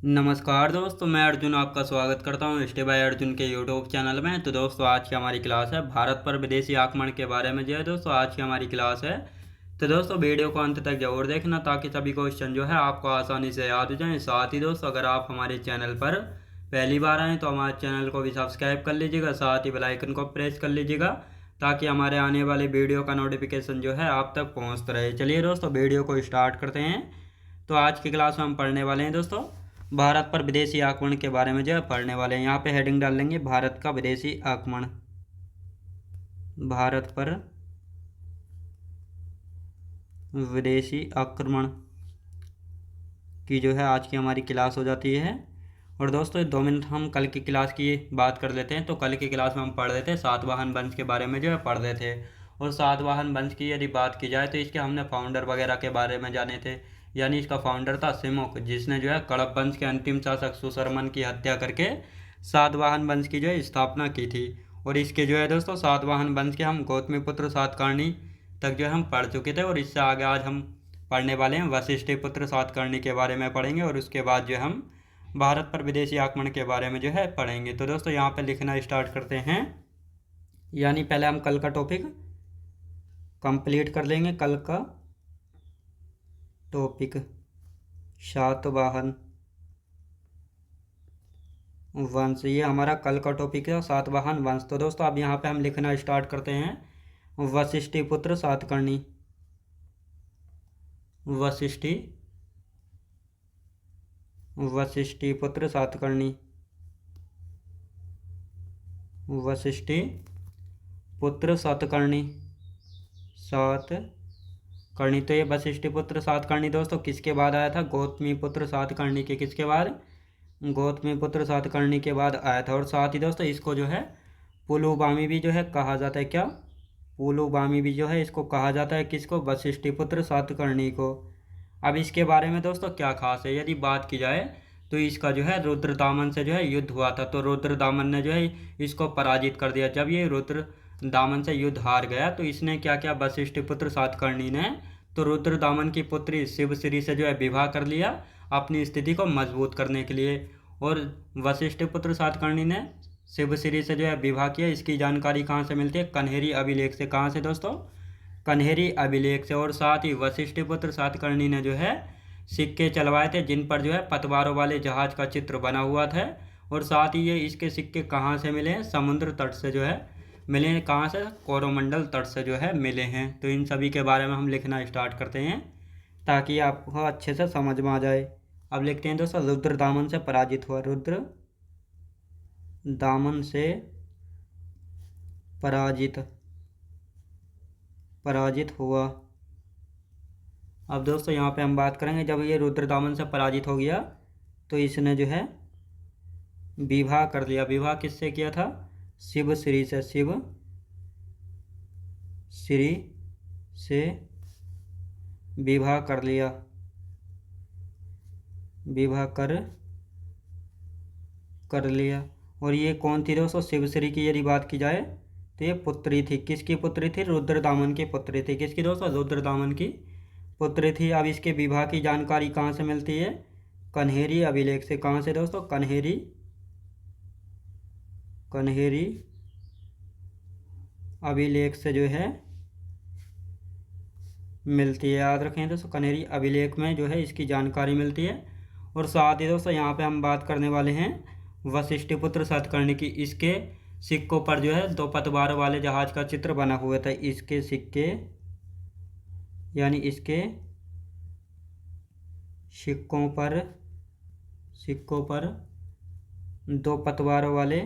नमस्कार दोस्तों, मैं अर्जुन आपका स्वागत करता हूं स्टे बाय अर्जुन के यूट्यूब चैनल में। तो दोस्तों, आज की हमारी क्लास है भारत पर विदेशी आक्रमण के बारे में। जो है दोस्तों, आज की हमारी क्लास है। तो दोस्तों, वीडियो को अंत तक जरूर देखना ताकि सभी क्वेश्चन जो है आपको आसानी से याद हो जाएं। साथ ही दोस्तों, अगर आप हमारे चैनल पर पहली बार आएँ तो हमारे चैनल को भी सब्सक्राइब कर लीजिएगा, साथ ही बेल आइकन को प्रेस कर लीजिएगा ताकि हमारे आने वाले वीडियो का नोटिफिकेशन जो है आप तक पहुँचता रहे। चलिए दोस्तों, वीडियो को स्टार्ट करते हैं। तो आज की क्लास में हम पढ़ने वाले हैं दोस्तों भारत पर विदेशी आक्रमण के बारे में जो है पढ़ने वाले हैं। यहाँ पे हेडिंग डाल लेंगे भारत का विदेशी आक्रमण। भारत पर विदेशी आक्रमण की जो है आज की हमारी क्लास हो जाती है। और दोस्तों, 2 मिनट हम कल की क्लास की बात कर लेते हैं। तो कल की क्लास में हम पढ़ रहे थे सातवाहन वंश के बारे में जो है पढ़ रहे थे। और सातवाहन वंश की यदि बात की जाए तो इसके हमने फाउंडर वगैरह के बारे में जाने थे। यानी इसका फाउंडर था सिमुक, जिसने जो है कड़प वंश के अंतिम शासक सुशर्मन की हत्या करके सातवाहन वंश की जो है स्थापना की थी। और इसके जो है दोस्तों सातवाहन वंश के हम गौतमीपुत्र सातकर्णी तक जो है हम पढ़ चुके थे। और इससे आगे आज हम पढ़ने वाले हैं वशिष्ठपुत्र सातकर्णी के बारे में पढ़ेंगे। और उसके बाद जो हम भारत पर विदेशी आक्रमण के बारे में जो है पढ़ेंगे। तो दोस्तों, यहाँ पे लिखना स्टार्ट करते हैं। यानी पहले हम कल का टॉपिक कंप्लीट कर लेंगे। कल का टॉपिक सातवाहन वंश, ये हमारा कल का टॉपिक है सातवाहन वंश। तो दोस्तों, अब यहाँ पे हम लिखना स्टार्ट करते हैं वशिष्ठपुत्र सातकर्णी। वशिष्ठपुत्र सातकर्णी। वशिष्ठपुत्र सातकर्णी। सातकर्णी। तो ये वशिष्ठपुत्र सातकर्णी दोस्तों किसके बाद आया था? गौतमीपुत्र सातकर्णी के किसके बाद? गौतमीपुत्र सातकर्णी के बाद आया था। और साथ ही दोस्तों इसको जो है पुलुबामी भी जो है कहा जाता है। क्या? पुलुबामी भी जो है इसको कहा जाता है। किसको? वशिष्ठपुत्र सातकर्णी को। अब इसके बारे में दोस्तों क्या खास है यदि बात की जाए तो इसका जो है रुद्रदामन से जो है युद्ध हुआ था। तो रुद्रदामन ने जो है इसको पराजित कर दिया। जब ये रुद्रदामन से युद्ध हार गया तो इसने क्या किया? वशिष्ठपुत्र सातकर्णी ने तो रुद्रदामन की पुत्री शिवश्री से जो है विवाह कर लिया अपनी स्थिति को मजबूत करने के लिए। और वशिष्ठपुत्र सातकर्णी ने शिवश्री से जो है विवाह किया। इसकी जानकारी कहाँ से मिलती है? कन्हेरी अभिलेख से। कहाँ से दोस्तों? कन्हेरी अभिलेख से। और साथ ही वशिष्ठपुत्र सातकर्णी ने जो है सिक्के चलवाए थे जिन पर जो है पतवारों वाले जहाज का चित्र बना हुआ था। और साथ ही ये इसके सिक्के कहाँ से मिले हैं? समुद्र तट से जो है मिले हैं। कहाँ से? कोरोमंडल तट से जो है मिले हैं। तो इन सभी के बारे में हम लिखना स्टार्ट करते हैं ताकि आपको अच्छे से समझ में आ जाए। अब लिखते हैं दोस्तों रुद्रदामन से पराजित हुआ। रुद्रदामन से पराजित हुआ। अब दोस्तों यहाँ पे हम बात करेंगे जब ये रुद्रदामन से पराजित हो गया तो इसने जो है विवाह कर लिया। विवाह किससे किया था? शिवश्री से। शिवश्री से विवाह कर लिया। विवाह कर लिया। और ये कौन थी दोस्तों? शिवश्री की यदि बात की जाए तो ये पुत्री थी। किसकी पुत्री थी? रुद्रदामन की पुत्री थी। किसकी दोस्तों? रुद्रदामन की पुत्री थी। अब इसके विवाह की जानकारी कहाँ से मिलती है? कन्हेरी अभिलेख से। कहाँ से दोस्तों? कन्हेरी अभिलेख से जो है मिलती है। याद रखें दोस्तों, कन्हेरी अभिलेख में जो है इसकी जानकारी मिलती है। और साथ ही दोस्तों यहाँ पे हम बात करने वाले हैं वशिष्ठपुत्र सातकर्णी की। इसके सिक्कों पर जो है 2 पतवार वाले जहाज का चित्र बना हुआ था। इसके सिक्के यानी इसके सिक्कों पर 2 पतवारों वाले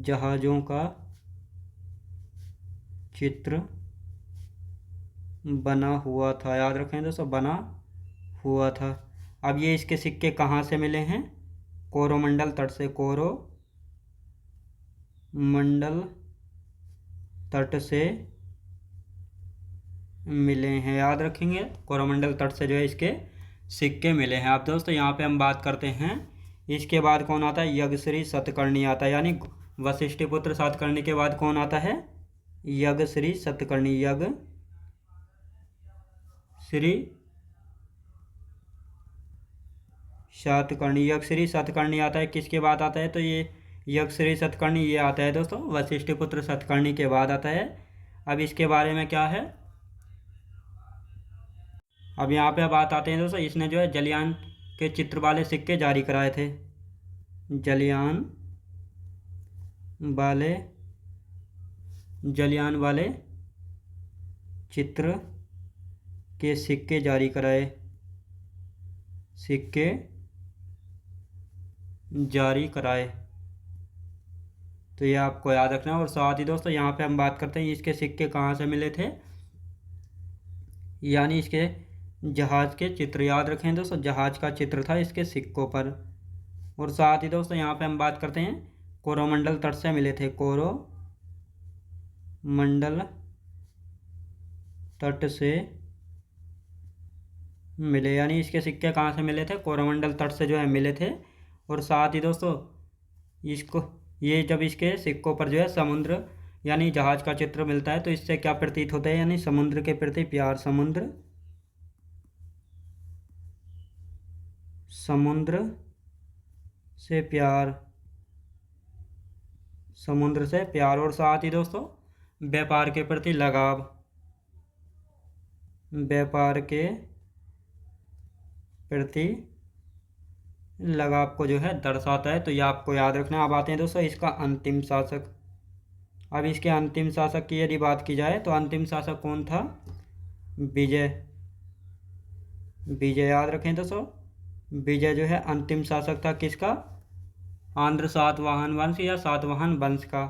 जहाज़ों का चित्र बना हुआ था। याद रखें दोस्तों, बना हुआ था। अब ये इसके सिक्के कहाँ से मिले हैं? कोरोमंडल तट से। कोरोमंडल तट से मिले हैं। याद रखेंगे, कोरोमंडल तट से जो है इसके सिक्के मिले हैं। अब दोस्तों यहाँ पे हम बात करते हैं इसके बाद कौन आता है? यज्ञश्री सातकर्णी आता है। यानी वशिष्ठपुत्र सातकर्णी के बाद कौन आता है? यज्ञश्री सातकर्णी। श्री सातकर्णी। यक्षश्री सातकर्णी आता है किसके बाद आता है? तो ये यक्षश्री सातकर्णी ये आता है दोस्तों वशिष्ठपुत्र सातकर्णी के बाद आता है। अब इसके बारे में क्या है, अब यहाँ पे बात आते हैं दोस्तों, इसने जो है जलियान के चित्र वाले सिक्के जारी कराए थे। जलियान वाले चित्र के सिक्के जारी कराए, सिक्के जारी कराए। तो ये आपको याद रखना है। और साथ ही दोस्तों यहाँ पे हम बात करते हैं इसके सिक्के कहाँ से मिले थे, यानी इसके जहाज के चित्र याद रखें दोस्तों, जहाज का चित्र था इसके सिक्कों पर। और साथ ही दोस्तों यहाँ पे हम बात करते हैं कोरोमंडल तट से मिले थे, कोरोमंडल तट से मिले, यानी इसके सिक्के कहाँ से मिले थे? कोरोमंडल तट से जो है मिले थे। और साथ ही दोस्तों इसको ये जब इसके सिक्कों पर जो है समुद्र यानी जहाज का चित्र मिलता है तो इससे क्या प्रतीत होता है, यानी समुद्र के प्रति प्यार, समुद्र से प्यार, समुद्र से प्यार। और साथ ही दोस्तों व्यापार के प्रति लगाव, व्यापार के प्रति लगाव को जो है दर्शाता है। तो ये आपको याद रखना है। अब आते हैं दोस्तों इसका अंतिम शासक। अब इसके अंतिम शासक की यदि बात की जाए तो अंतिम शासक कौन था? विजय। विजय याद रखें दोस्तों, विजय जो है अंतिम शासक था किसका? आंध्र सातवाहन वंश या सातवाहन वंश का।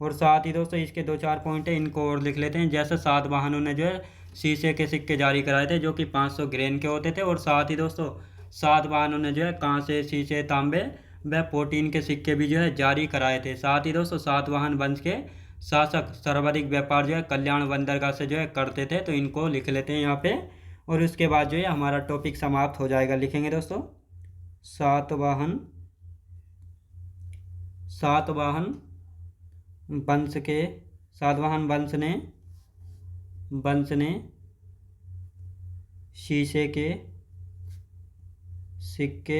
और साथ ही दोस्तों इसके 2-4 पॉइंट है, इनको और लिख लेते हैं। जैसे सातवाहनों ने जो है शीशे के सिक्के जारी कराए थे जो कि 500 ग्रेन के होते थे। और साथ ही दोस्तों सातवाहनों ने जो है कांसे, शीशे, तांबे व प्रोटीन के सिक्के भी जो है जारी कराए थे। साथ ही दोस्तों सातवाहन वंश के शासक सर्वाधिक व्यापार जो है कल्याण बंदरगाह से जो है करते थे। तो इनको लिख लेते हैं यहाँ पे। और उसके बाद जो है हमारा टॉपिक समाप्त हो जाएगा। लिखेंगे दोस्तों सातवाहन वंश के, सातवाहन वंश ने शीशे के सिक्के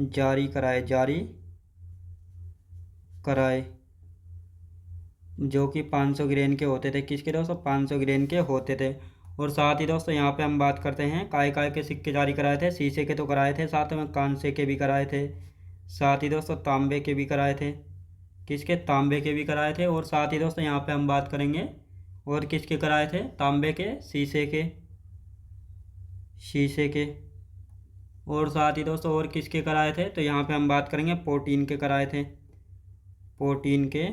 जारी कराए जो कि 500 ग्रेन के होते थे। किसके दोस्तों? 500 ग्रेन के होते थे। और साथ ही दोस्तों यहाँ पे हम बात करते हैं काय के सिक्के जारी कराए थे। शीशे के तो कराए थे, साथ में कांसे के भी कराए थे, साथ ही दोस्तों तांबे के भी कराए थे। किसके? तांबे के भी कराए थे। और साथ ही दोस्तों यहाँ पे हम बात करेंगे और किसके कराए थे? तांबे के, शीशे के। और साथ ही दोस्तों और किसके कराए थे? तो यहाँ पे हम बात करेंगे प्रोटीन के कराए थे। प्रोटीन के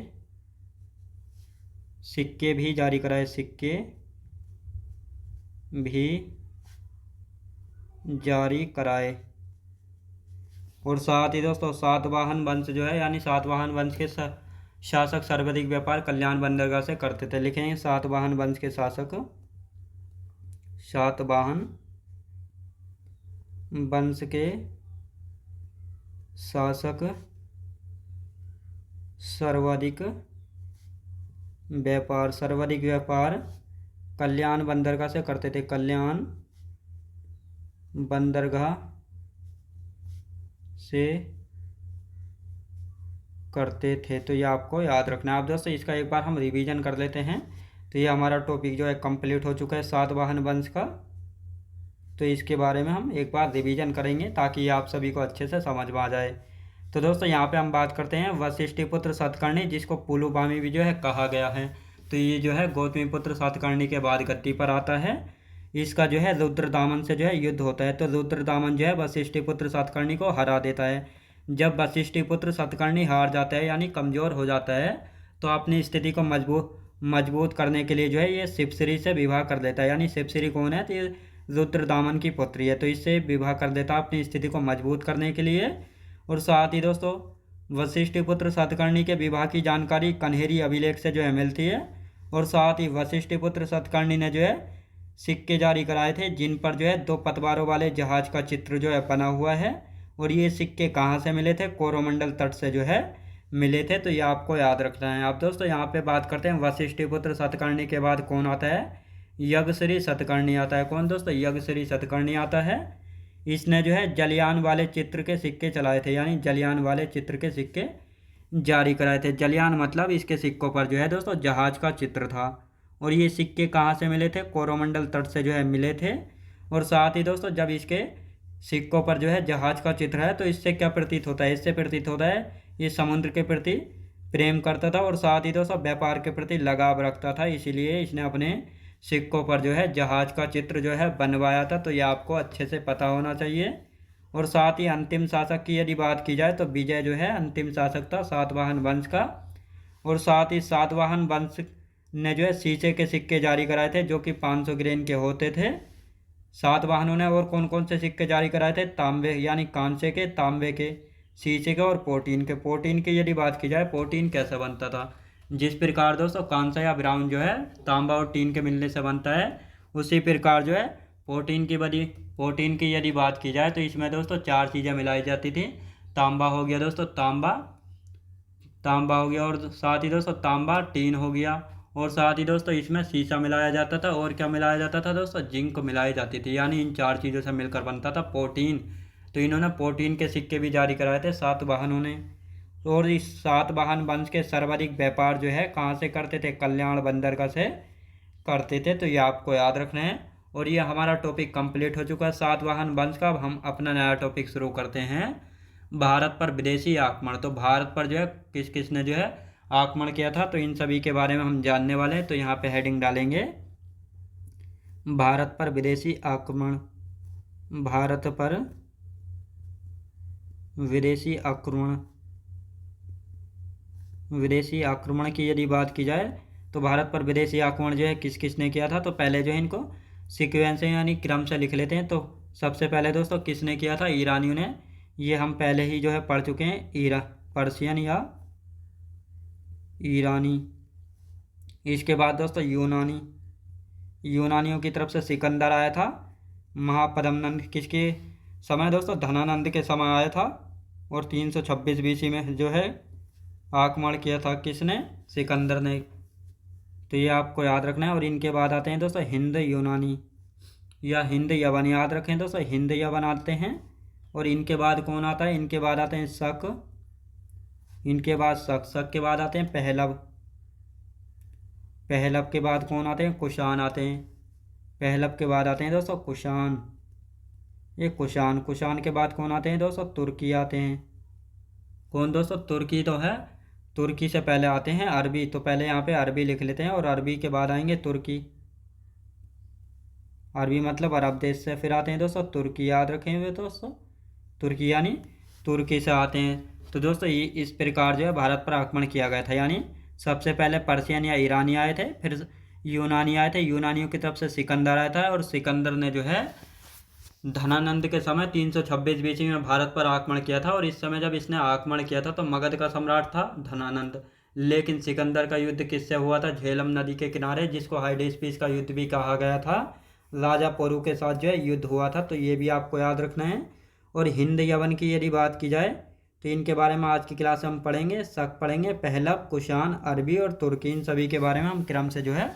सिक्के भी जारी कराए, सिक्के भी जारी कराए। और साथ ही दोस्तों सातवाहन वंश जो है यानी सातवाहन वंश के शासक सर्वाधिक व्यापार कल्याण बंदरगाह से करते थे। लिखेंगे सातवाहन वंश के शासक, सातवाहन वंश के शासक सर्वाधिक व्यापार कल्याण बंदरगाह से करते थे, कल्याण बंदरगाह से करते थे। तो ये आपको याद रखना है। आप दोस्तों इसका एक बार हम रिवीजन कर लेते हैं। तो ये हमारा टॉपिक जो है कंप्लीट हो चुका है सातवाहन वंश का। तो इसके बारे में हम एक बार रिवीजन करेंगे ताकि ये आप सभी को अच्छे से समझ में आ जाए। तो दोस्तों यहाँ पे हम बात करते हैं वशिष्ठपुत्र सातकर्णी, जिसको पुलुबामी भी जो है कहा गया है। तो ये जो है गौतमीपुत्र सातकर्णी के बाद गद्दी पर आता है। इसका जो है रुद्रदामन से जो है युद्ध होता है। तो रुद्रदामन जो है वशिष्ठपुत्र सातकर्णी को हरा देता है। जब वशिष्ठपुत्र सातकर्णी हार जाता है यानी कमज़ोर हो जाता है तो अपनी स्थिति को मजबूत करने के लिए जो है ये शिवश्री से विवाह कर लेता है। यानी शिवश्री कौन है? तो ये रुद्रदामन की पुत्री है। तो इससे विवाह कर देता है अपनी स्थिति को मजबूत करने के लिए। और साथ ही दोस्तों वशिष्ठपुत्र सातकर्णी के विवाह की जानकारी कन्हेरी अभिलेख से जो है मिलती है। और साथ ही वशिष्ठपुत्र सातकर्णी ने जो है सिक्के जारी कराए थे जिन पर जो है 2 पतवारों वाले जहाज का चित्र जो है बना हुआ है। और ये सिक्के कहाँ से मिले थे? कोरोमंडल तट से जो है मिले थे। तो ये आपको याद रखना है। आप दोस्तों यहाँ पे बात करते हैं वशिष्ठपुत्र सातकर्णी के बाद कौन आता है? यज्ञश्री सतकर्णी आता है। कौन दोस्तों? यज्ञश्री सतकर्णी आता है। इसने जो है जलियान वाले चित्र के सिक्के चलाए थे, यानी जलियान वाले चित्र के सिक्के जारी कराए थे। जलियान मतलब इसके सिक्कों पर जो है दोस्तों जहाज का चित्र था। और ये सिक्के कहाँ से मिले थे? कोरोमंडल तट से जो है मिले थे। और साथ ही दोस्तों जब इसके सिक्कों पर जो है जहाज का चित्र है तो इससे क्या प्रतीत होता है? इससे प्रतीत होता है ये समुद्र के प्रति प्रेम करता था और साथ ही दोस्तों व्यापार के प्रति लगाव रखता था, इसीलिए इसने अपने सिक्कों पर जो है जहाज का चित्र जो है बनवाया था। तो ये आपको अच्छे से पता होना चाहिए। और साथ ही अंतिम शासक की यदि बात की जाए तो विजय जो है अंतिम शासक था सातवाहन वंश का। और साथ ही सातवाहन वंश ने जो है शीशे के सिक्के जारी कराए थे जो कि 500 ग्रेन के होते थे सातवाहनों ने। और कौन कौन से सिक्के जारी कराए थे? तांबे यानी कांसे के, तांबे के, शीशे के और पोटीन के। पोटीन की यदि बात की जाए पोटीन कैसे बनता था? जिस प्रकार दोस्तों कांसा या ब्राउन जो है तांबा और टीन के मिलने से बनता है, उसी प्रकार जो है पोटीन की यदि बात की जाए तो इसमें दोस्तों 4 चीज़ें मिलाई जाती थी। तांबा हो गया दोस्तों, तांबा हो गया, और साथ ही दोस्तों तांबा टीन हो गया, और साथ ही दोस्तों इसमें शीशा मिलाया जाता था। और क्या मिलाया जाता था दोस्तों? जिंक मिलाई जाती थी। यानी इन 4 चीज़ों से मिलकर बनता था पोटीन। तो इन्होंने पोटीन के सिक्के भी जारी कराए थे सातवाहनों ने। और इस सातवाहन वंश के सर्वाधिक व्यापार जो है कहाँ से करते थे? कल्याण बंदरगाह से करते थे। तो ये आपको याद रखना है। और ये हमारा टॉपिक कंप्लीट हो चुका है सातवाहन वंश का। अब हम अपना नया टॉपिक शुरू करते हैं, भारत पर विदेशी आक्रमण। तो भारत पर जो है किस किस ने जो है आक्रमण किया था, तो इन सभी के बारे में हम जानने वाले हैं। तो यहाँ पे हेडिंग डालेंगे भारत पर विदेशी आक्रमण। भारत पर विदेशी आक्रमण। विदेशी आक्रमण की यदि बात की जाए तो भारत पर विदेशी आक्रमण जो है किस किस ने किया था, तो पहले जो है इनको सीक्वेंस से यानी क्रम से लिख लेते हैं। तो सबसे पहले दोस्तों किसने किया था? ईरानियों ने। ये हम पहले ही जो है पढ़ चुके हैं, पर्शियन या ईरानी। इसके बाद दोस्तों यूनानी। यूनानियों की तरफ से सिकंदर आया था। महापद्मनंद किसके समय दोस्तों? धनानंद के समय आया था। और 326 बीसी में जो है आक्रमण किया था किसने? सिकंदर ने। तो ये आपको याद रखना है। और इनके बाद आते हैं दोस्तों हिंद यूनानी या हिंद यवन। याद रखें दोस्तों हिंद यवन आते हैं। और इनके बाद कौन आता है? इनके बाद आते हैं शक। इनके बाद शक के बाद आते हैं पहलव। पहलव के बाद कौन आते हैं? कुषाण आते हैं। पहलव के बाद आते हैं दोस्तों कुषाण। ये कुषाण के बाद कौन आते हैं दोस्तों? तुर्की आते हैं। कौन दोस्तों? तुर्की तो है। तुर्की से पहले आते हैं अरबी। तो पहले यहाँ पे अरबी लिख लेते हैं और अरबी के बाद आएंगे तुर्की। अरबी मतलब अरब देश से। फिर आते हैं दोस्तों तुर्की। याद रखें हुए दोस्तों, तुर्की यानी तुर्की से आते हैं। तो दोस्तों ये इस प्रकार जो है भारत पर आक्रमण किया गया था। यानी सबसे पहले पर्शियन या ईरानी आए थे, फिर यूनानी आए थे। यूनानियों की तरफ से सिकंदर आया था और सिकंदर ने जो है धनानंद के समय 326 बीसी में भारत पर आक्रमण किया था। और इस समय जब इसने आक्रमण किया था तो मगध का सम्राट था धनानंद। लेकिन सिकंदर का युद्ध किससे हुआ था? झेलम नदी के किनारे, जिसको हाइडेस्पिस का युद्ध भी कहा गया था। राजा पोरू के साथ जो है युद्ध हुआ था। तो ये भी आपको याद रखना है। और हिंद यवन की यदि बात की जाए तो इनके बारे में आज की क्लास में हम पढ़ेंगे। शक पढ़ेंगे, पहलव, कुषाण, अरबी और तुर्की। इन सभी के बारे में हम क्रम से जो है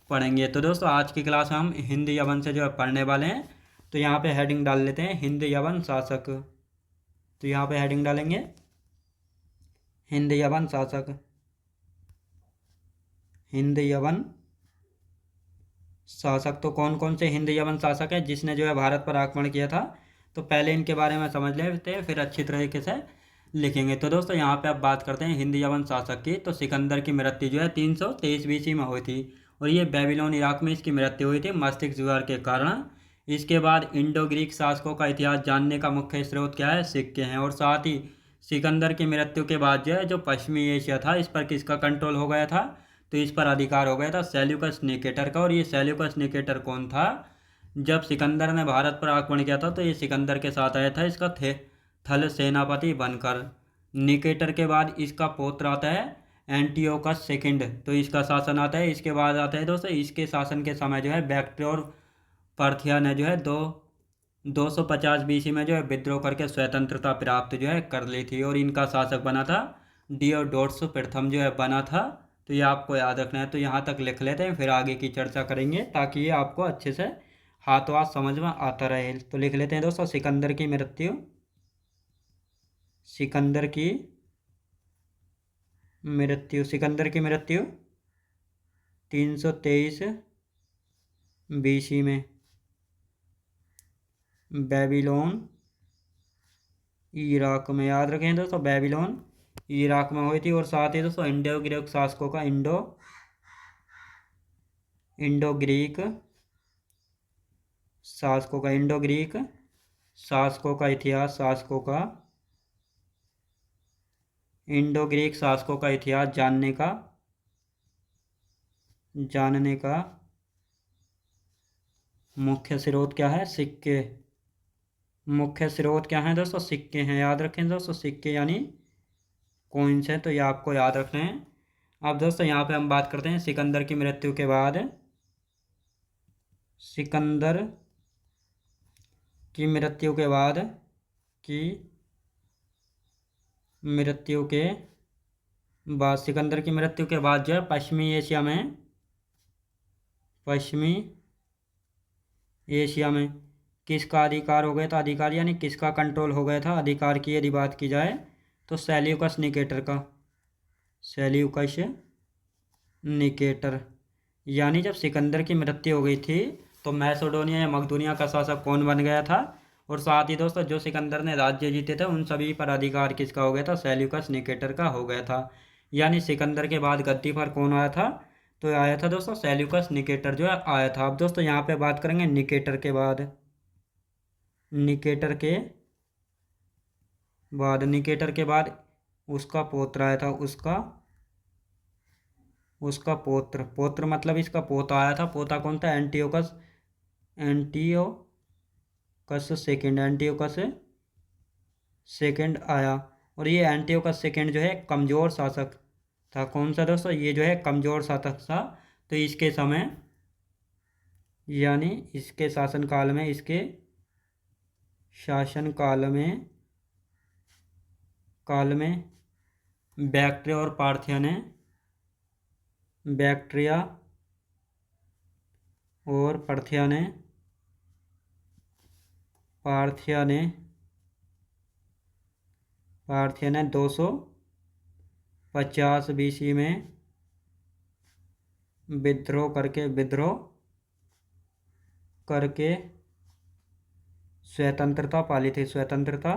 पढ़ेंगे। तो दोस्तों आज की क्लास में हम हिंद यवन से जो है पढ़ने वाले हैं। तो यहाँ पे हेडिंग डाल लेते हैं हिंद यवन शासक। तो यहाँ पे हेडिंग डालेंगे हिंद यवन शासक। हिंद यवन शासक। तो कौन कौन से हिंद यवन शासक है जिसने जो है भारत पर आक्रमण किया था? तो पहले इनके बारे में समझ लेते हैं, फिर अच्छी तरीके से लिखेंगे। तो दोस्तों यहाँ पे आप बात करते हैं हिंद यवन शासक की। तो सिकंदर की मृत्यु जो है 323 बीसी में हुई थी। और ये बेबीलोन इराक में इसकी मृत्यु हुई थी मस्तिष्क ज्वर के कारण। इसके बाद इंडो ग्रीक शासकों का इतिहास जानने का मुख्य स्रोत क्या है? सिक्के हैं। और साथ ही सिकंदर की मृत्यु के बाद जो है जो पश्चिमी एशिया था इस पर किसका कंट्रोल हो गया था? तो इस पर अधिकार हो गया था सेल्यूकस निकेटर का। और ये सेल्यूकस निकेटर कौन था? जब सिकंदर ने भारत पर आक्रमण किया था तो ये सिकंदर के साथ आया था इसका थल सेनापति बनकर। निकेटर के बाद इसका पौत्र आता है एंटियोकस सेकंड। तो इसका शासन आता है। इसके बाद आता है दोस्तों इसके शासन के समय जो है बैक्ट्रिया और पार्थिया ने जो है 250 बीसी में जो है विद्रोह करके स्वतंत्रता प्राप्त जो है कर ली थी। और इनका शासक बना था डियोडोरस प्रथम जो है बना था तो ये आपको याद रखना है। तो यहाँ तक लिख लेते हैं, फिर आगे की चर्चा करेंगे ताकि ये आपको अच्छे से हाथों हाथ समझ में आता रहे। तो लिख लेते हैं दोस्तों, सिकंदर की मृत्यु, सिकंदर की मृत्यु, सिकंदर की मृत्यु 323 BC में बेबीलोन इराक में। याद रखें दोस्तों, बेबीलोन इराक में हुई थी। और साथ ही दोस्तों इंडो ग्रीक शासकों का इंडो ग्रीक शासकों का इंडो ग्रीक शासकों का इतिहास, शासकों का इंडो ग्रीक शासकों का इतिहास जानने का मुख्य स्रोत क्या है? सिक्के। मुख्य स्रोत क्या है दोस्तों? सिक्के हैं। याद रखें दोस्तों, सिक्के यानी कॉइन्स हैं। तो ये आपको याद रखना है। अब दोस्तों यहाँ पे हम बात करते हैं सिकंदर की मृत्यु के बाद, सिकंदर की मृत्यु के बाद की मृत्यु के बाद सिकंदर की मृत्यु के बाद जो है पश्चिमी एशिया में किसका अधिकार हो गया था? अधिकार यानी किसका कंट्रोल हो गया था? अधिकार की यदि बात की जाए तो सेल्यूकस निकेटर का, सेल्यूकस निकेटर। यानी जब सिकंदर की मृत्यु हो गई थी तो मैसेडोनिया या मकदूनिया का शासक कौन बन गया था? और साथ ही दोस्तों जो सिकंदर ने राज्य जीते थे उन सभी पर अधिकार किसका हो गया था? सेल्यूकस निकेटर का हो गया था। यानी सिकंदर के बाद गद्दी पर कौन आया था? तो आया था दोस्तों सेल्यूकस निकेटर जो है आया था। अब दोस्तों यहाँ पे बात करेंगे निकेटर के बाद, निकेटर के निकेटर के बाद उसका पौत्र आया था, उसका पोत्र मतलब इसका पोता आया था। पोता कौन था? एंटियोकस, एंटियोकस सेकंड आया। और ये एंटियोकस सेकंड जो है कमज़ोर शासक था। कौन सा दोस्तों? ये जो है कमज़ोर शासक था। तो इसके समय यानी इसके शासनकाल में, इसके शासनकाल में बैक्ट्रिया और पार्थिया ने 250 BC में विद्रोह करके स्वतंत्रता पाली थी, स्वतंत्रता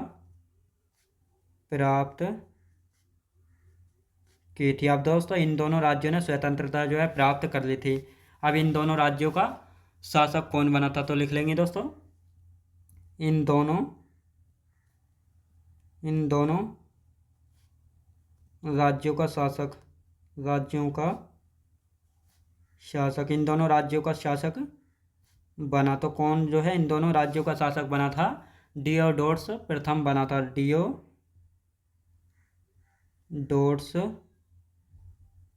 प्राप्त की थी। अब दोस्तों इन दोनों राज्यों ने स्वतंत्रता जो है प्राप्त कर ली थी। अब इन दोनों राज्यों का शासक कौन बना था? तो लिख लेंगे दोस्तों, इन दोनों राज्यों का शासक इन दोनों राज्यों का शासक बना। तो कौन जो है इन दोनों राज्यों का शासक बना था? डियोडोरस प्रथम बना था, डियोडोरस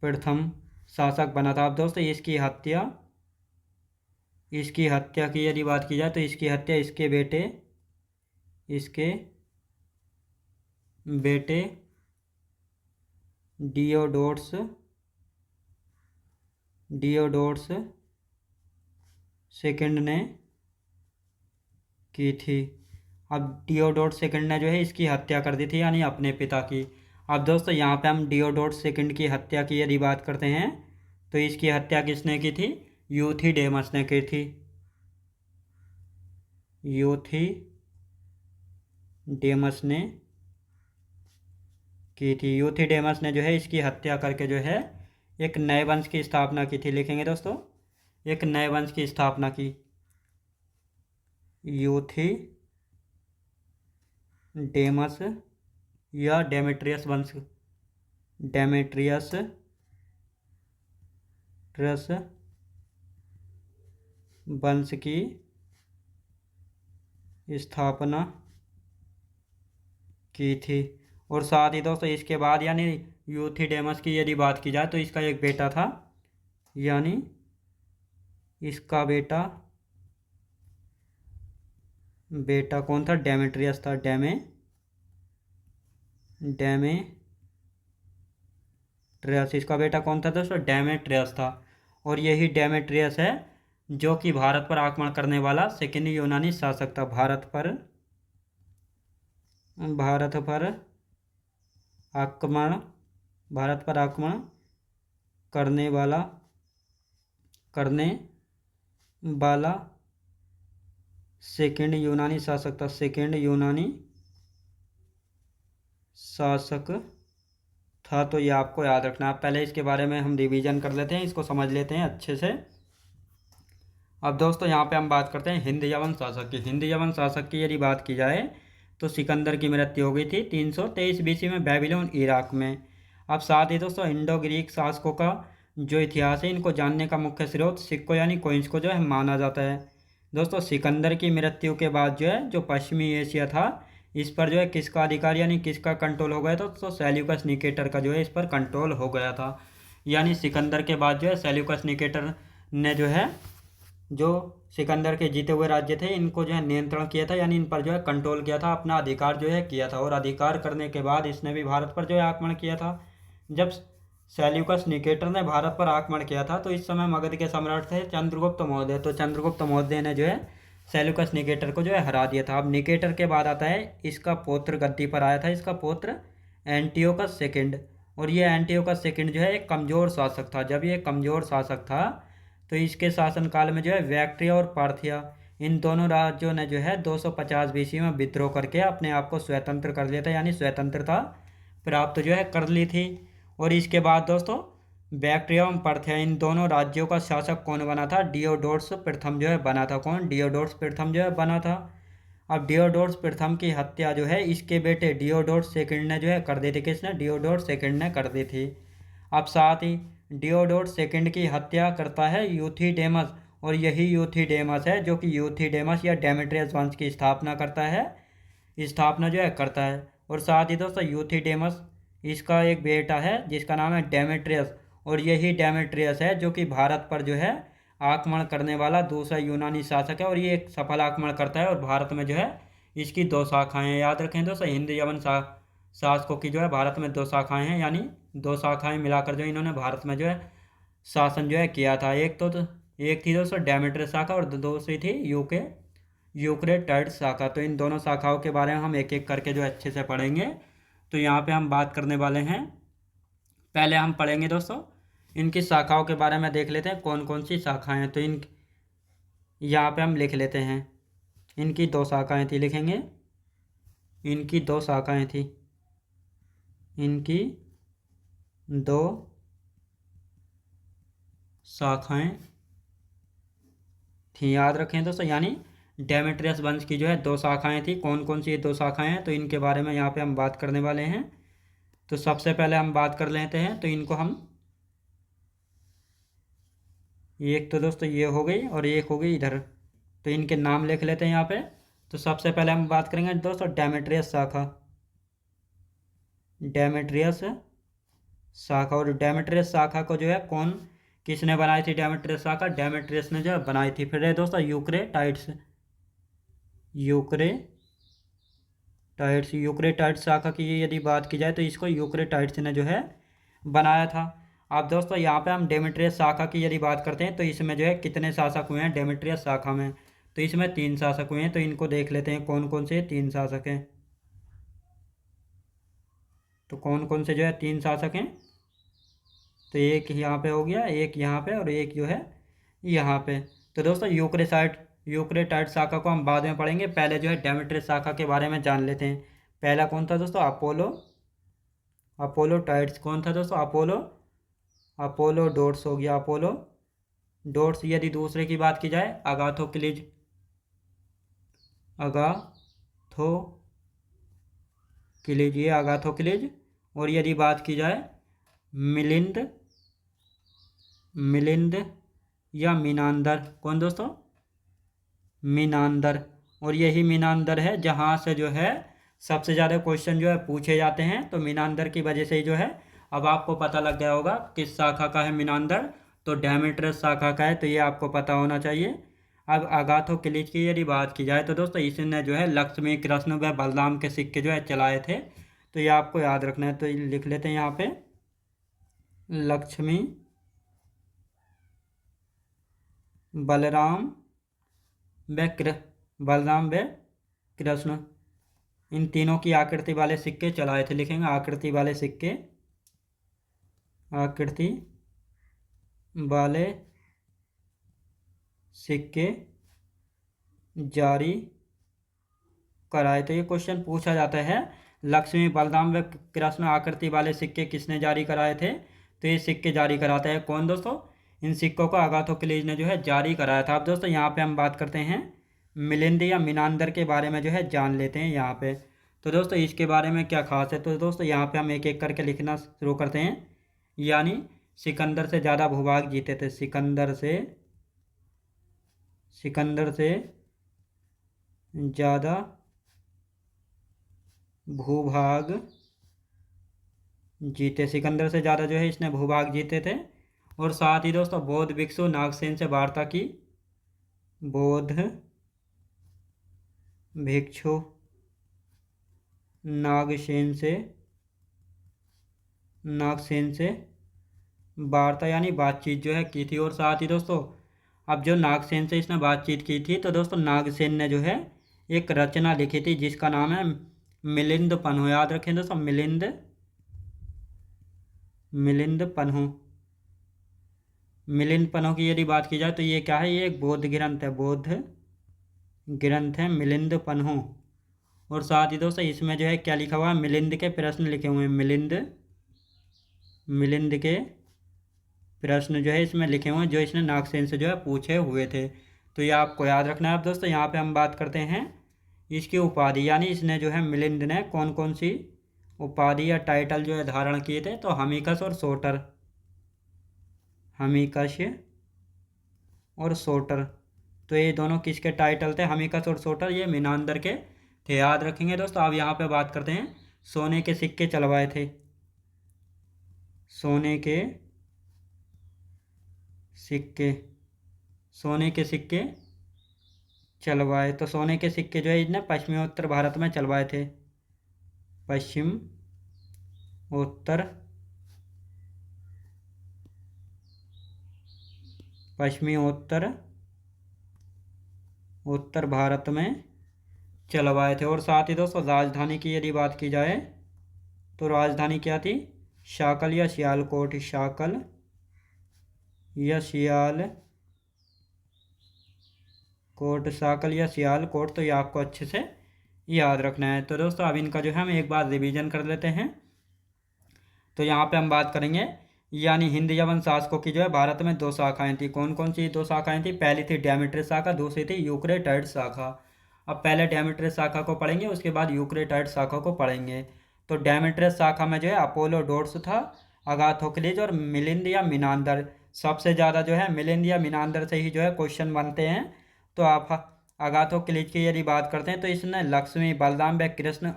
प्रथम शासक बना था। अब दोस्तों इसकी हत्या की यदि बात की जाए तो इसकी हत्या इसके बेटे डियोडोरस सेकंड ने की थी। अब डियोडोरस सेकंड ने जो है इसकी हत्या कर दी थी, यानी अपने पिता की। अब दोस्तों यहाँ पे हम डियोडोरस सेकंड की हत्या की यदि बात करते हैं तो इसकी हत्या किसने की थी? यूथिडेमस ने की थी, यूथिडेमस ने की थी। यूथिडेमस ने जो है इसकी हत्या करके जो है एक नए वंश की स्थापना की थी। लिखेंगे दोस्तों, एक नए वंश की स्थापना की, यूथिडेमस या डेमेट्रियस वंश की स्थापना की थी। और साथ ही दोस्तों इसके बाद यानी यूथिडेमस की यदि बात की जाए तो इसका एक बेटा था, यानी इसका बेटा कौन था? डेमेट्रियस था, डेमेट्रियस, इसका बेटा कौन था दोस्तों? डेमेट्रियस था। और यही डेमेट्रियस है जो कि भारत पर आक्रमण करने वाला सेकेंड यूनानी शासक था। भारत पर आक्रमण भारत पर आक्रमण करने वाला सेकेंड यूनानी शासक था। सेकेंड यूनानी शासक था। तो ये आपको याद रखना है। पहले इसके बारे में हम रिवीजन कर लेते हैं, इसको समझ लेते हैं अच्छे से। अब दोस्तों यहाँ पे हम बात करते हैं हिंद यवन शासक की। हिंद यवन शासक की यदि बात की जाए तो सिकंदर की मृत्यु हो गई थी 323 बीसी में बेबीलोन इराक में। अब साथ ही दोस्तों इंडो ग्रीक शासकों का जो इतिहास है इनको जानने का मुख्य स्रोत सिक्कों यानी कोइंस को जो है माना जाता है। दोस्तों सिकंदर की मृत्यु के बाद जो है जो पश्चिमी एशिया था इस पर जो है किसका अधिकार यानी किसका कंट्रोल हो गया था? तो सेल्यूकस निकेटर का जो है इस पर कंट्रोल हो गया था। यानी सिकंदर के बाद जो है सेल्यूकस निकेटर ने जो है जो सिकंदर के जीते हुए राज्य थे इनको जो है नियंत्रण किया था, यानी इन पर जो है कंट्रोल किया था, अपना अधिकार जो है किया था। और अधिकार करने के बाद इसने भी भारत पर जो है आक्रमण किया था। जब सेल्यूकस निकेटर ने भारत पर आक्रमण किया था तो इस समय मगध के सम्राट थे चंद्रगुप्त मौर्य। तो चंद्रगुप्त मौर्य ने जो है सेल्यूकस निकेटर को जो है हरा दिया था। अब निकेटर के बाद आता है इसका पौत्र गद्दी पर आया था, इसका पौत्र एंटियोकस सेकंड। और ये एंटियोकस सेकंड जो है एक कमज़ोर शासक था। जब ये कमज़ोर शासक था तो इसके शासनकाल में जो है बैक्ट्रिया और पार्थिया इन दोनों राज्यों ने जो है 250 बीसी में विद्रोह करके अपने आप को स्वतंत्र कर लिया था, यानी स्वतंत्रता प्राप्त जो है कर ली थी। और इसके बाद दोस्तों बैक्ट्रिया और पार्थिया इन दोनों राज्यों का शासक कौन बना था? डियोडोरस प्रथम जो है बना था। कौन? डियोडोरस प्रथम जो है बना था। अब डियोडोरस प्रथम की हत्या जो है इसके बेटे डियोडोरस सेकंड ने जो है कर दी थी। किसने? डियोडोरस सेकंड ने कर दी थी। अब साथ ही डियोडोरस सेकंड की हत्या करता है यूथिडेमस। और यही यूथिडेमस है जो कि यूथिडेमस या डेमेट्रियस वंश की स्थापना करता है, स्थापना जो है करता है। और साथ ही दोस्तों यूथिडेमस इसका एक बेटा है जिसका नाम है डेमेट्रियस। और यही डेमेट्रियस है जो कि भारत पर जो है आक्रमण करने वाला दूसरा यूनानी शासक है। और ये एक सफल आक्रमण करता है। और भारत में जो है इसकी दो शाखाएं हैं, याद रखें दोस्तों। हिंद यवन शासकों की जो है भारत में दो शाखाएं हैं, यानी दो शाखाएं मिलाकर जो इन्होंने भारत में जो है शासन जो है किया था। एक थी दोस्तों डेमेट्रियस शाखा और दूसरी थी यूक्रेटाइड्स शाखा। तो इन दोनों शाखाओं के बारे में हम एक एक करके जो अच्छे से पढ़ेंगे। तो यहाँ पे हम बात करने वाले हैं, पहले हम पढ़ेंगे दोस्तों इनकी शाखाओं के बारे में, देख लेते हैं कौन कौन सी शाखाएं हैं। तो यहाँ पे हम लिख लेते हैं इनकी दो शाखाएं थी, लिखेंगे इनकी दो शाखाएं थी, इनकी दो शाखाएं थी, याद रखें दोस्तों। यानी डेमेट्रियस वंश की जो है दो शाखाएं थी। कौन कौन सी ये दो शाखाएं हैं तो इनके बारे में यहाँ पे हम बात करने वाले हैं। तो सबसे पहले हम बात कर लेते हैं, तो इनको हम एक तो दोस्तों ये हो गई और एक हो गई इधर, तो इनके नाम लिख लेते हैं यहाँ पे। तो सबसे पहले हम बात करेंगे दोस्तों डेमेट्रियस शाखा, डेमेट्रियस शाखा। और डेमेट्रियस शाखा को जो है किसने बनाई थी? डेमेट्रियस शाखा डेमेट्रियस ने जो है बनाई थी। फिर है दोस्तों यूक्रेटाइड्स शाखा की यदि बात की जाए तो इसको यूक्रेटाइड्स ने जो है बनाया था। अब दोस्तों यहाँ पे हम डेमेट्रियस शाखा की यदि बात करते हैं तो इसमें जो है कितने शासक हुए हैं डेमेट्रियस शाखा में? तो इसमें 3 शासक हुए हैं। तो इनको देख लेते हैं कौन कौन से 3 शासक हैं। तो कौन कौन से जो है 3 शासक हैं? तो एक यहाँ पे हो गया, एक यहाँ पे और एक जो है यहाँ पे। तो दोस्तों यूक्रेटाइड शाखा को हम बाद में पढ़ेंगे, पहले जो है डेमेट्रियस शाखा के बारे में जान लेते हैं। पहला कौन था दोस्तों? अपोलोटाइड्स। कौन था दोस्तों? अपोलोडोर्स हो गया, अपोलोडोर्स। यदि दूसरे की बात की जाए अगाथोक्लिज, ये अगाथोक्लिज। और यदि बात की जाए मिलिंद या मीनांदर। कौन दोस्तों? मीनांदर। और यही मीनांदर है जहाँ से जो है सबसे ज़्यादा क्वेश्चन जो है पूछे जाते हैं। तो मीनांदर की वजह से ही जो है अब आपको पता लग गया होगा किस शाखा का है मीनांदर, तो डेमेट्रियस शाखा का है। तो ये आपको पता होना चाहिए। अब अगाथोक्लिज की यदि बात की जाए तो दोस्तों इसने जो है लक्ष्मी, कृष्ण व बलराम के सिक्के जो है चलाए थे। तो ये आपको याद रखना है। तो लिख लेते हैं यहाँ पे लक्ष्मी, बलराम बलराम व कृष्ण, इन तीनों की आकृति वाले सिक्के चलाए थे। लिखेंगे आकृति वाले सिक्के, आकृति वाले सिक्के जारी कराए। तो ये क्वेश्चन पूछा जाता है, लक्ष्मी, बलराम व कृष्ण आकृति वाले सिक्के किसने जारी कराए थे? तो ये सिक्के जारी कराता है कौन दोस्तों? इन सिक्कों को अगाथोक्लेज ने जो है जारी कराया था। अब दोस्तों यहाँ पे हम बात करते हैं मिलिंद या मिनांदर के बारे में जो है जान लेते हैं यहाँ पे। तो दोस्तों इसके बारे में क्या खास है? तो दोस्तों यहाँ पे हम एक एक करके लिखना शुरू करते हैं। यानी सिकंदर से ज़्यादा भूभाग जीते थे, सिकंदर से ज़्यादा भूभाग जीते, सिकंदर से ज़्यादा जो है इसने भूभाग जीते थे। और साथ ही दोस्तों बौद्ध भिक्षु नागसेन से वार्ता की, बौद्ध भिक्षु नागसेन से वार्ता यानी बातचीत जो है की थी। और साथ ही दोस्तों अब जो नागसेन से इसने बातचीत की थी, तो दोस्तों नागसेन ने जो है एक रचना लिखी थी जिसका नाम है मिलिंद पन्हु। याद रखें दोस्तों, मिलिंद पन्हु की यदि बात की जाए तो ये क्या है? ये एक बौद्ध ग्रंथ है मिलिंद पन्हु। और साथ ही दोस्तों इसमें जो है क्या लिखा हुआ है? मिलिंद के प्रश्न लिखे हुए हैं, मिलिंद के प्रश्न जो है इसमें लिखे हुए हैं जो इसने नागसेन से जो है पूछे हुए थे। तो ये आपको याद रखना है। अब दोस्तों यहाँ पे हम बात करते हैं इसकी उपाधि, यानी इसने जो है मिलिंद ने कौन कौन सी उपाधि या टाइटल जो है धारण किए थे? तो हमीकस और सोटर, तो ये दोनों किसके टाइटल थे? हमीकस और सोटर, ये मिनांदर के थे। याद रखेंगे दोस्तों। अब यहाँ पे बात करते हैं सोने के सिक्के चलवाए थे, सोने के सिक्के चलवाए। तो सोने के सिक्के जो है इसने पश्चिमोत्तर भारत में चलवाए थे, उत्तर भारत में चलवाए थे। और साथ ही दोस्तों राजधानी की यदि बात की जाए तो राजधानी क्या थी? शाकल या सियालकोट, शाकल या सियालकोट। तो ये आपको अच्छे से याद रखना है। तो दोस्तों अब इनका जो है हम एक बार रिवीजन कर लेते हैं। तो यहाँ पे हम बात करेंगे, यानी हिंद यवन शासकों की जो है भारत में दो शाखाएं थी। कौन कौन सी दो शाखाएं थी? पहली थी डेमेट्रियस शाखा, दूसरी थी यूक्रेटाइड शाखा। अब पहले डेमेट्रियस शाखा को पढ़ेंगे, उसके बाद यूक्रेटाइड शाखा को पढ़ेंगे। तो डेमेट्रियस शाखा में जो है अपोलोडोरस था, अगाथोक्लेज और मिलिंद या मिनांदर। सबसे ज़्यादा जो है मिलिंद या मिनांदर से ही जो है क्वेश्चन बनते हैं। तो आप अगाथोक्लेज की यदि बात करते हैं तो इसने लक्ष्मी, बलराम व कृष्ण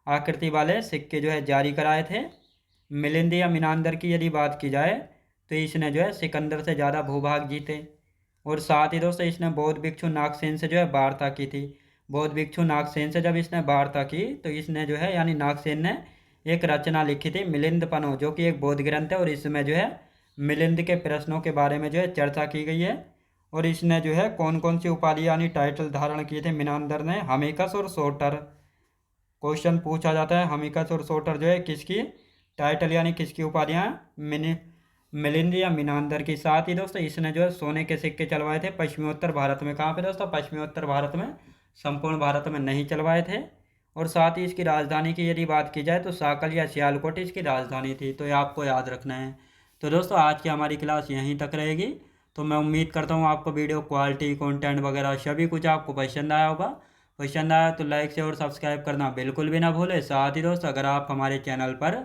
आकृति वाले सिक्के जो है जारी कराए थे। मिलिंद या मिनांदर की यदि बात की जाए तो इसने जो है सिकंदर से ज़्यादा भूभाग जीते। और साथ ही दोस्तों इसने बौद्ध भिक्षु नागसेन से जो है वार्ता की थी। बौद्ध भिक्षु नागसेन से जब इसने वार्ता की तो इसने जो है यानी नागसेन ने एक रचना लिखी थी मिलिंद पन्हु, जो कि एक बौद्ध ग्रंथ है। और इसमें जो है मिलिंद के प्रश्नों के बारे में जो है चर्चा की गई है। और इसने जो है कौन कौन सी उपाधि यानी टाइटल धारण किए थे मिनांदर ने? हमीकस और सोटर। क्वेश्चन पूछा जाता है हमीकस और सोटर जो है किसकी टाइटल यानी किसकी उपाधियाँ? मिलिंद या मिनांदर की। साथ ही दोस्तों इसने जो है सोने के सिक्के चलवाए थे पश्चिमोत्तर भारत में। कहाँ पे दोस्तों? पश्चिमोत्तर भारत में, संपूर्ण भारत में नहीं चलवाए थे। और साथ ही इसकी राजधानी की यदि बात की जाए तो शाकल या सियालकोट इसकी राजधानी थी। तो ये आपको याद रखना है। तो दोस्तों आज की हमारी क्लास यहीं तक रहेगी। तो मैं उम्मीद करता हूँ आपको वीडियो क्वालिटी, कंटेंट वगैरह सभी कुछ आपको पसंद आया होगा। पसंद आया तो लाइक शेयर और सब्सक्राइब करना बिल्कुल भी ना भूलें। साथ ही दोस्तों अगर आप हमारे चैनल पर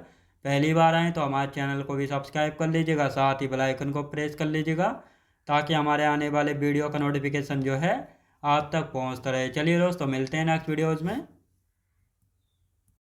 पहली बार आएँ तो हमारे चैनल को भी सब्सक्राइब कर लीजिएगा, साथ ही बेल आइकन को प्रेस कर लीजिएगा ताकि हमारे आने वाले वीडियो का नोटिफिकेशन जो है आप तक पहुँचता रहे। चलिए दोस्तों मिलते हैं नेक्स्ट वीडियोज़ में।